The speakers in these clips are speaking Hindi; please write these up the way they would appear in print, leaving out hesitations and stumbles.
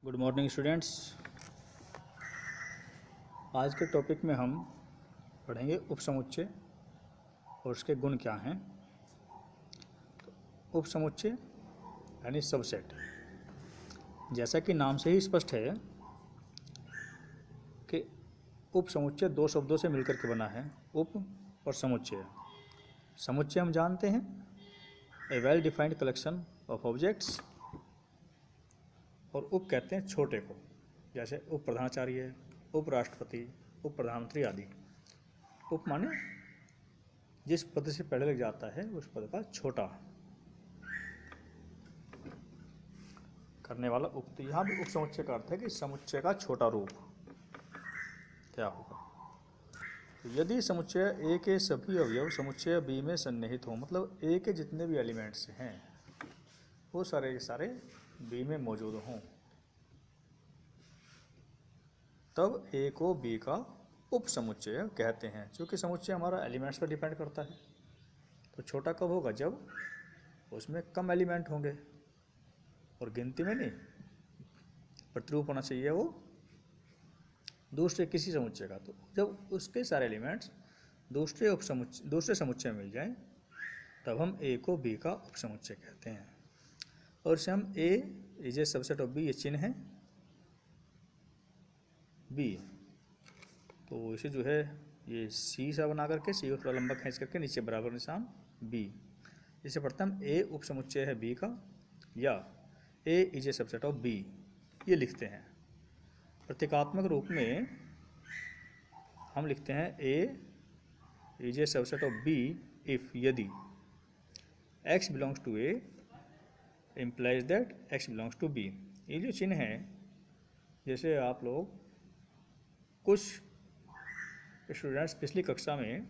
Good morning students. आज के टॉपिक में हम पढ़ेंगे उपसमुच्चय और उसके गुण क्या हैं। तो उपसमुच्चय यानी सबसेट, जैसा कि नाम से ही स्पष्ट है कि उपसमुच्चय दो शब्दों से मिलकर के बना है, उप और समुच्चय। समुच्चय हम जानते हैं, a well defined collection of objects, और उप कहते हैं छोटे को, जैसे उप प्रधानाचार्य, उपराष्ट्रपति, उप प्रधानमंत्री आदि। उप माने जिस पद से पहले लग जाता है उस पद का छोटा करने वाला उप। तो यहाँ भी उप समुच्चय का अर्थ है कि समुच्चय का छोटा रूप क्या होगा। तो यदि समुच्चय ए के सभी अवयव समुच्चय बी में सन्निहित हों, मतलब ए के जितने भी एलिमेंट्स हैं वो सारे के सारे बी में मौजूद हों, तब ए को बी का उप समुच्चय कहते हैं। क्योंकि समुच्चय हमारा एलिमेंट्स पर डिपेंड करता है, तो छोटा कब होगा? जब उसमें कम एलिमेंट होंगे, और गिनती में नहीं, प्रतिरूप होना चाहिए वो दूसरे किसी समुच्चय का। तो जब उसके सारे एलिमेंट्स दूसरे समुच्चय में मिल जाएं, तब हम ए को बी का उप समुच्चय कहते हैं। और इसे हम A is a subset of B, ये चिन्ह है बी, तो इसे जो है ये सी सा बना करके, सी को थोड़ा लंबा खींच करके नीचे बराबर निशान बी, इसे पढ़ते हम ए उप समुच्चय है बी का, या A is a subset of B, ये लिखते हैं। प्रतीकात्मक रूप में हम लिखते हैं A is a subset of B if, यदि x belongs to A implies that x belongs to B. ये जो चिन्ह है, जैसे आप लोग कुछ स्टूडेंट्स पिछली कक्षा में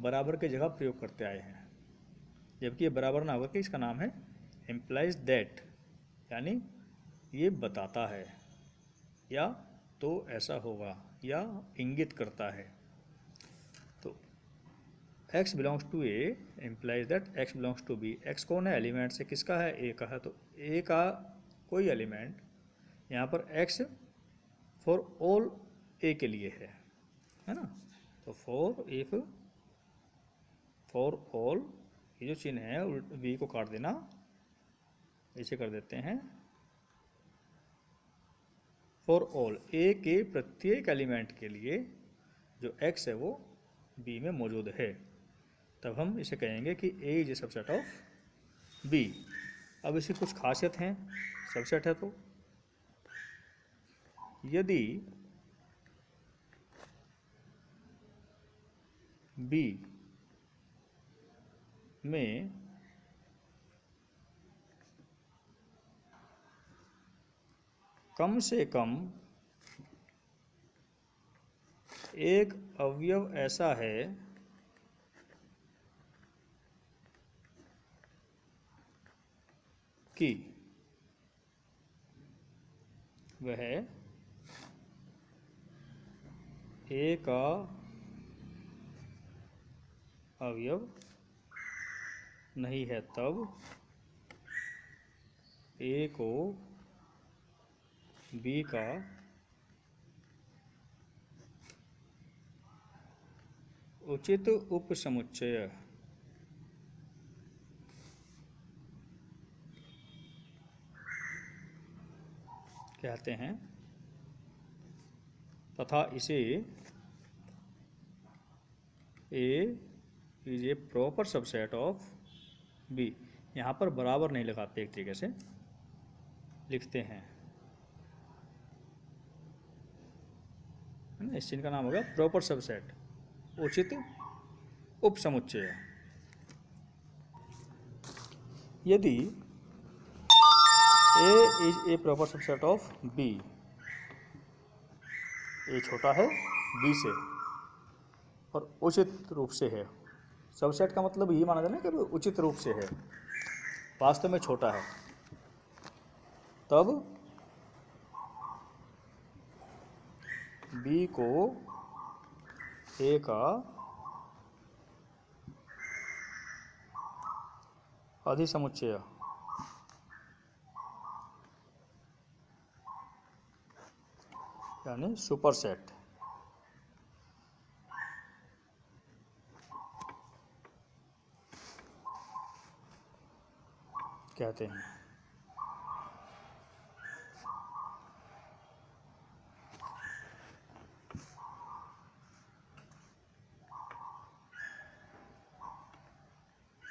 बराबर की जगह प्रयोग करते आए हैं, जबकि ये बराबर ना होकर के इसका नाम है इम्प्लाइज दैट, यानी ये बताता है, या तो ऐसा होगा, या इंगित करता है। तो x belongs to A implies that x belongs to B. x कौन है? एलिमेंट से किसका है? a का है। तो a का कोई एलिमेंट यहाँ पर x फॉर ऑल a के लिए है ना। तो फॉर ऑल, ये जो चिन्ह है v को काट देना, इसे कर देते हैं फॉर ऑल, a के प्रत्येक एलिमेंट के लिए जो x है वो b में मौजूद है, तब हम इसे कहेंगे कि a is a subset of b। अब इसकी कुछ खासियत हैं, सबसेट है तो यदि b में कम से कम एक अवयव ऐसा है कि वह ए का अवयव नहीं है, तब ए को बी का उचित उपसमुच्चय कहते हैं, तथा इसे A is a proper subset of B. यहाँ पर बराबर नहीं लगाते, एक तरीके से लिखते हैं, है ना। इस चिन्ह का नाम होगा प्रॉपर सबसेट, उचित उपसमुच्चय। यदि A is a proper subset of B, A छोटा है बी से और उचित रूप से है। सबसेट का मतलब ये माना जाना कि उचित रूप से है, वास्तव में छोटा है, तब बी को ए का अधिसमुच्चय यानी सुपरसेट कहते हैं।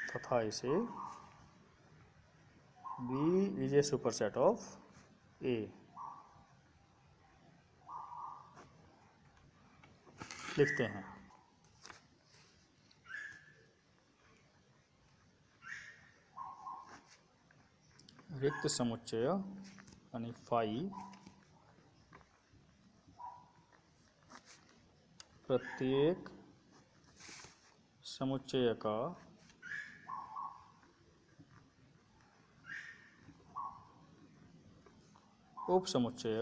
तथा इसे B is a superset of A लिखते हैं। रिक्त समुच्चय यानी फाई प्रत्येक समुच्चय का उपसमुच्चय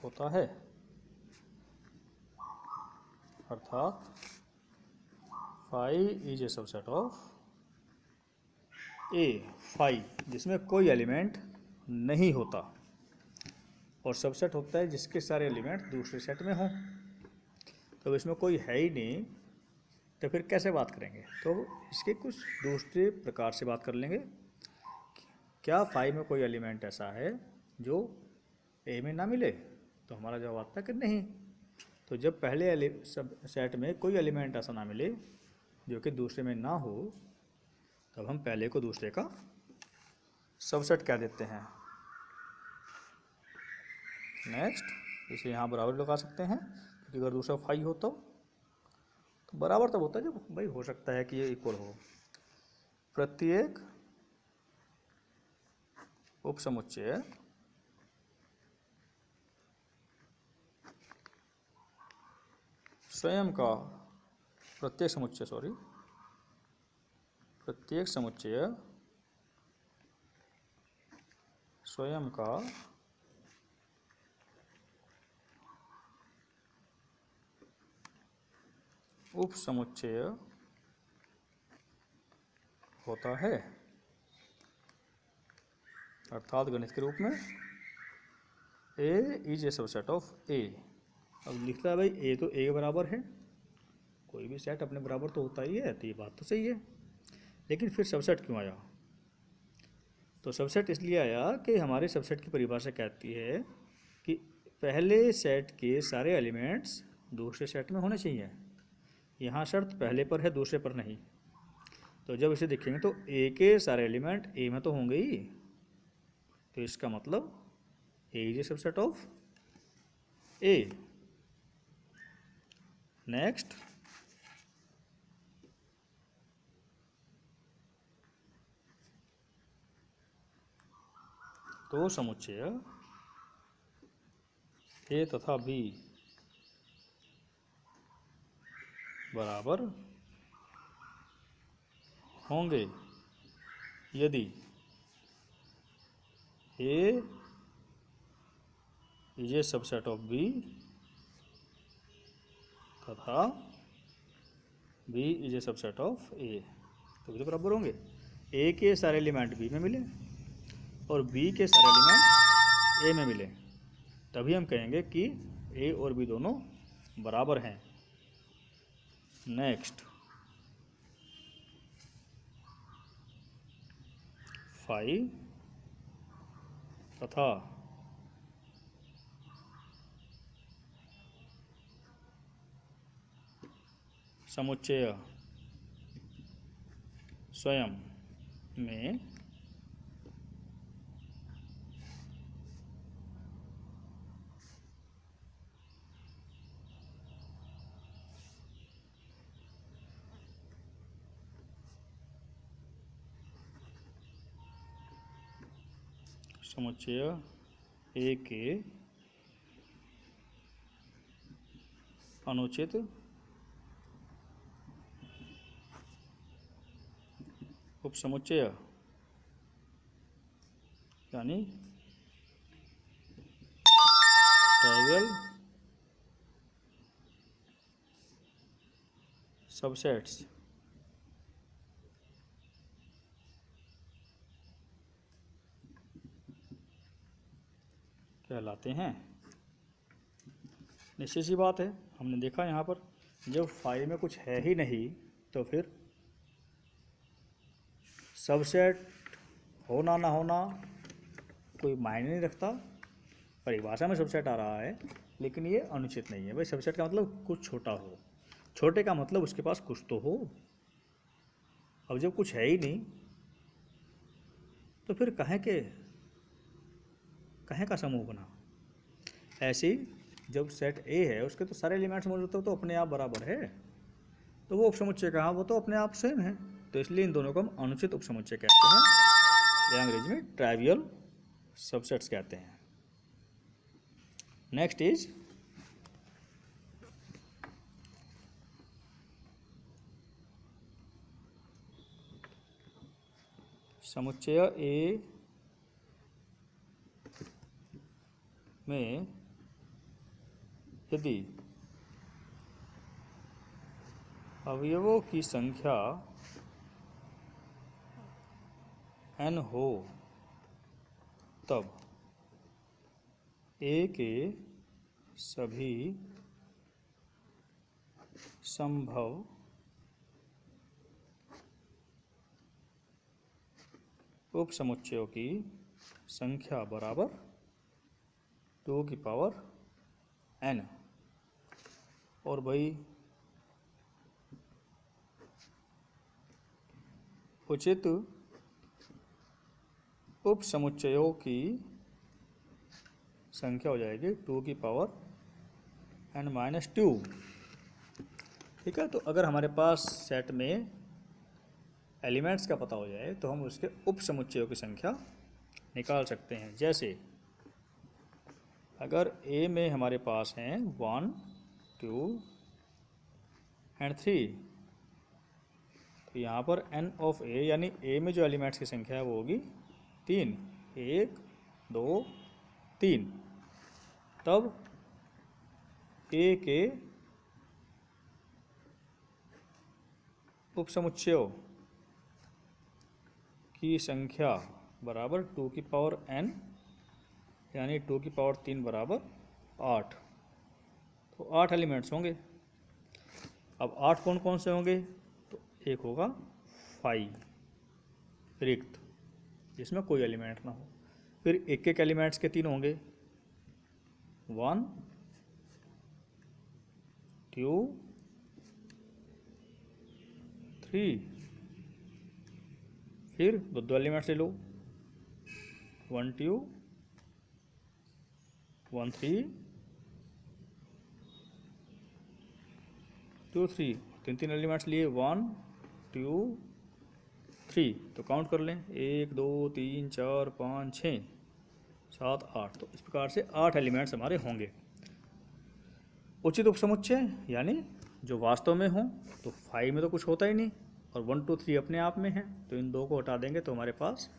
होता है। अर्थात phi is a subset of A, phi जिसमें कोई एलिमेंट नहीं होता, और सबसेट होता है जिसके सारे एलिमेंट दूसरे सेट में हों। तो इसमें कोई है ही नहीं, तो फिर कैसे बात करेंगे? तो इसके कुछ दूसरे प्रकार से बात कर लेंगे। क्या फाई में कोई एलिमेंट ऐसा है जो ए में ना मिले? तो हमारा जवाब आता है कि नहीं। तो जब पहले सब सेट में कोई एलिमेंट ऐसा ना मिले जो कि दूसरे में ना हो, तब हम पहले को दूसरे का सबसेट कह देते हैं। नेक्स्ट, इसे यहाँ बराबर लगा सकते हैं, क्योंकि अगर दूसरा फाई हो तो बराबर तब होता है जब भाई हो सकता है कि ये इक्वल हो। प्रत्येक उपसमुच्चय स्वयं का प्रत्येक समुच्चय स्वयं का उपसमुच्चय होता है। अर्थात गणित के रूप में ए इज ए सबसेट ऑफ ए। अब लिखता है भाई ए तो ए के बराबर है, कोई भी सेट अपने बराबर तो होता ही है, तो ये बात तो सही है। लेकिन फिर सबसेट क्यों आया? तो सबसेट इसलिए आया कि हमारे सबसेट की परिभाषा कहती है कि पहले सेट के सारे एलिमेंट्स दूसरे सेट में होने चाहिए। यहाँ शर्त पहले पर है, दूसरे पर नहीं। तो जब इसे देखेंगे तो ए के सारे एलिमेंट ए में तो होंगे ही, तो इसका मतलब A is a subset of A. Next, तो समुच्चय ए तथा बी बराबर होंगे यदि A is a subset of B तथा B is a subset of A. तो भी तो बराबर होंगे। ए के सारे एलिमेंट बी में मिले और बी के सारे एलिमेंट ए में मिले, तभी हम कहेंगे कि ए और बी दोनों बराबर हैं। नेक्स्ट, फाई तथा समुच्चय स्वयं में समुच्चय ए के अनुचित उपसमुच्चय यानी ट्राइवियल सबसेट्स कहलाते हैं। निश्चित सी बात है, हमने देखा यहाँ पर जब फाई में कुछ है ही नहीं तो फिर सबसेट होना ना होना कोई मायने नहीं रखता। परिभाषा में सबसेट आ रहा है लेकिन ये अनुचित नहीं है। भाई सबसेट का मतलब कुछ छोटा हो, छोटे का मतलब उसके पास कुछ तो हो। अब जब कुछ है ही नहीं तो फिर कहें का समूह बना। ऐसे ही जब सेट ए है उसके तो सारे एलिमेंट्स मौजूद हो तो अपने आप बराबर है, तो वो उपसमुच्चय कहाँ, वो तो अपने आप सेम है। तो इसलिए इन दोनों को हम अनुचित उपसमुच्चय कहते हैं या अंग्रेजी में ट्राइवियल सबसेट्स कहते हैं। नेक्स्ट इज समुच्चय ए में यदि अवयवों की संख्या n हो तब ए के सभी संभव उपसमुच्चयों की संख्या बराबर 2 की पावर n। और भाई उचित उपसमुच्चयों की संख्या हो जाएगी 2 की पावर n-2। ठीक है, तो अगर हमारे पास सेट में एलिमेंट्स का पता हो जाए तो हम उसके उपसमुच्चयों की संख्या निकाल सकते हैं। जैसे अगर ए में हमारे पास हैं 1, 2 एंड 3, तो यहाँ पर n ऑफ ए यानी ए में जो एलिमेंट्स की संख्या है वो होगी 3, 1 2 3। तब ए के उपसमुच्चयों की संख्या बराबर 2 की पावर n यानी 2 की पावर 3 बराबर 8। तो 8 एलिमेंट्स होंगे। अब 8 कौन कौन से होंगे, तो एक होगा फाई रिक्त जिसमें कोई एलिमेंट ना हो। फिर एक एक एलिमेंट्स के 3 होंगे, 1 2 3। फिर दो एलिमेंट्स ले लो, 1 2 1 3 2 3। तीन एलिमेंट्स लिए, 1 2 3। तो काउंट कर लें, 1 2 3 4 5 6 7 8। तो इस प्रकार से 8 एलिमेंट्स हमारे होंगे। उचित उपसमुच्चय यानी जो वास्तव में हो, तो 5 में तो कुछ होता ही नहीं और 1 2 3 अपने आप में है, तो इन दो को हटा देंगे तो हमारे पास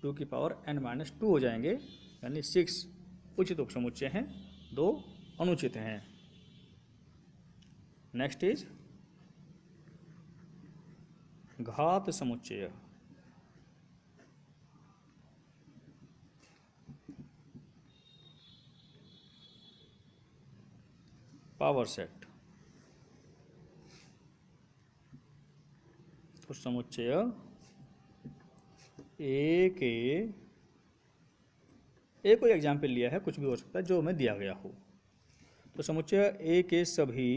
2 की पावर n-2 हो जाएंगे, यानी 6 उचित उपसमुच्चय हैं, 2 अनुचित हैं। नेक्स्ट इज घात समुच्चय। Power set. तो समुच्चय ए कोई एग्जाम्पल लिया है, कुछ भी हो सकता है जो हमें दिया गया हो। तो समुच्चय ए के सभी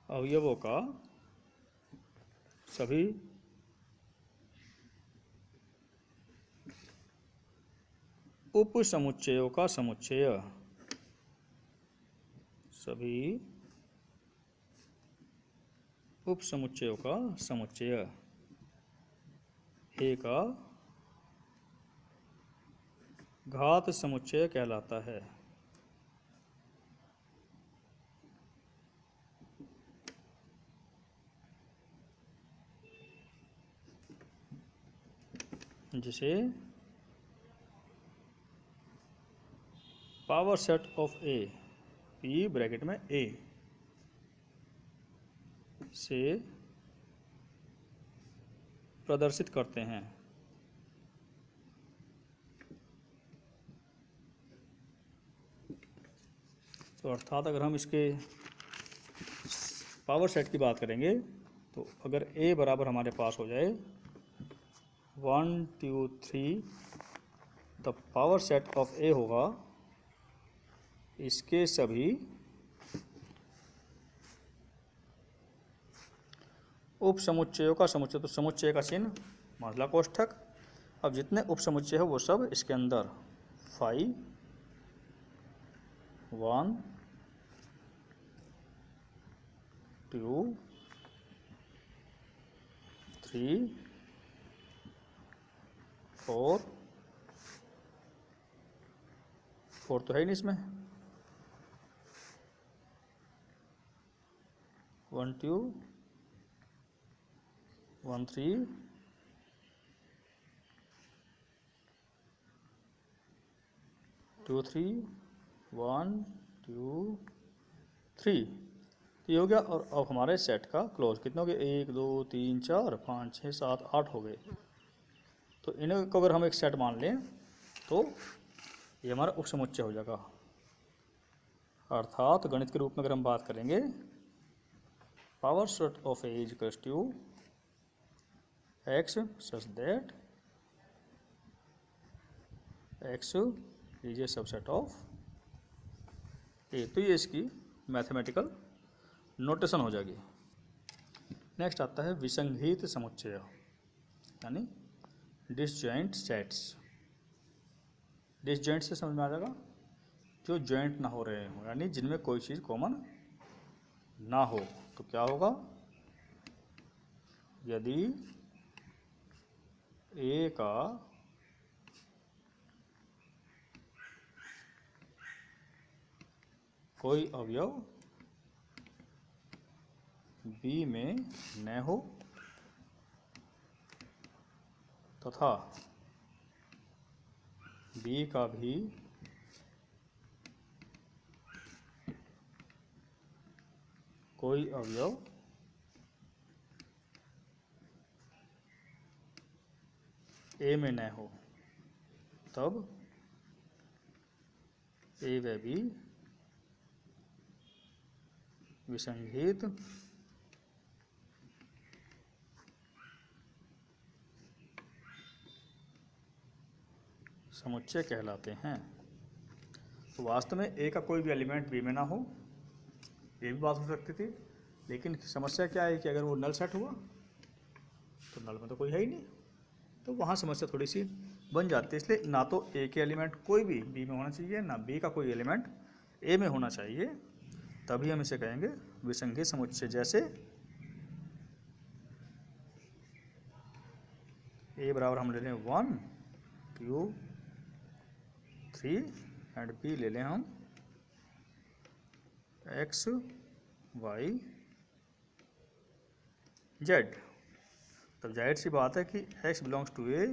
अवयवों का सभी उपसमुच्चयों का समुच्चय, सभी उपसमुच्चयों का समुच्चय ए का घात समुच्चय कहलाता है। जिसे power set of A, P bracket में ए से प्रदर्शित करते हैं। तो अर्थात अगर हम इसके पावर सेट की बात करेंगे तो अगर ए बराबर हमारे पास हो जाए 1 2 3, द पावर सेट ऑफ ए होगा इसके सभी उप समुच्चयों का समुच्चय, तो समुच्चय का चिन्ह मात्रा कोष्ठक। अब जितने उप समुच्चय है वो सब इसके अंदर 5 1 2 3 4 तो है ही नहीं इसमें, 1 2 1 3 2 3 1 2 3, तो ये हो गया। और अब हमारे सेट का क्लोज कितने हो गए, 1 2 3 4 5 6 7 8 हो गए। तो इन्हें को अगर हम एक सेट मान लें तो ये हमारा उप समुच्चय हो जाएगा। अर्थात गणित के रूप में अगर हम बात करेंगे, power set of A is equals to x such that x is a subset of A. तो ये इसकी मैथमेटिकल नोटेशन हो जाएगी। नेक्स्ट आता है विसंगीत समुच्चय यानी डिसजॉइंट सेट्स। डिसजॉइंट से समझ में आ जाएगा जो जॉइंट ना हो रहे हो, यानी जिनमें कोई चीज़ कॉमन ना हो। तो क्या होगा, यदि ए का कोई अवयव बी में न हो तथा बी का भी कोई अवयव ए में न हो, तब ए व बी विसंगीत समुच्चय कहलाते हैं। तो वास्तव में ए का कोई भी एलिमेंट बी में ना हो, ये भी बात हो सकती थी, लेकिन समस्या क्या है कि अगर वो नल सेट हुआ तो नल में तो कोई है ही नहीं, तो वहाँ समस्या थोड़ी सी बन जाती है। इसलिए ना तो ए के एलिमेंट कोई भी बी में होना चाहिए, ना बी का कोई एलिमेंट ए में होना चाहिए, तभी हम इसे कहेंगे विसंगीत समुच्चय। जैसे ए बराबर हम ले लें 1 2 3 एंड बी ले लें हम एक्स वाई जेड। तब जाहिर सी बात है कि x belongs to A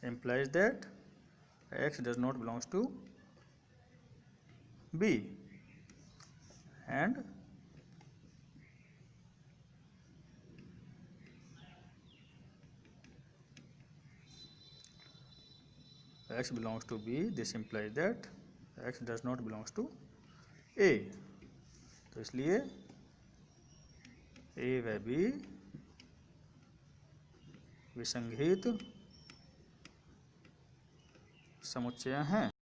implies that x does not belongs to b and x belongs to b, this implies that x does not belongs to a। तो इसलिए a व b विसंगीत समुच्चय हैं।